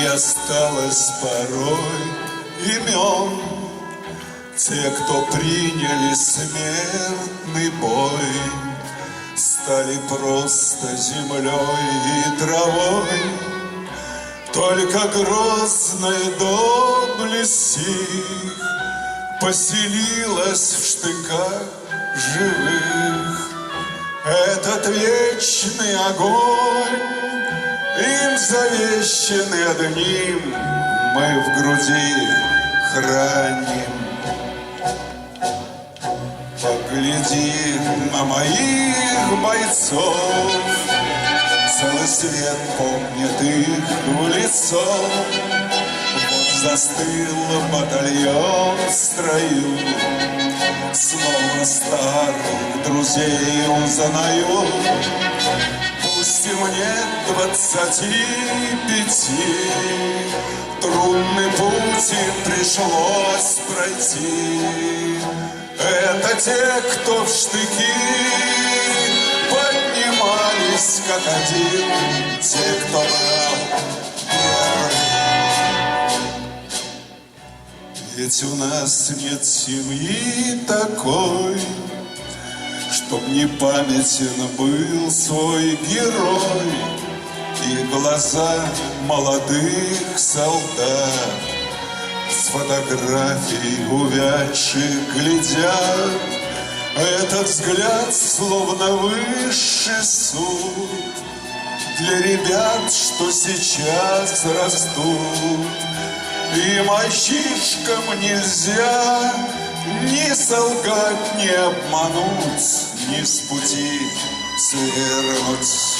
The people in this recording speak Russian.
осталось порой имен. Те, кто приняли смертный бой, стали просто землей и травой. Только грозная доблесть их поселилась в штыках живых. Этот вечный огонь, им завещанный одним, мы в груди храним. Погляди на моих бойцов, целый свет помнит их в лицо. Вот застыл батальон в строю, снова старых друзей узнаю. Пусть им нет 25, трудный путь им пришлось пройти. Это те, кто в штыки поднимались как один, те, кто брал первый. Ведь у нас нет семьи такой, чтоб не памятен был свой герой. И глаза молодых солдат с фотографий увядших глядят. Этот взгляд словно высший суд для ребят, что сейчас растут. И мальчишкам нельзя ни солгать, ни обмануть, ни с пути свернуть.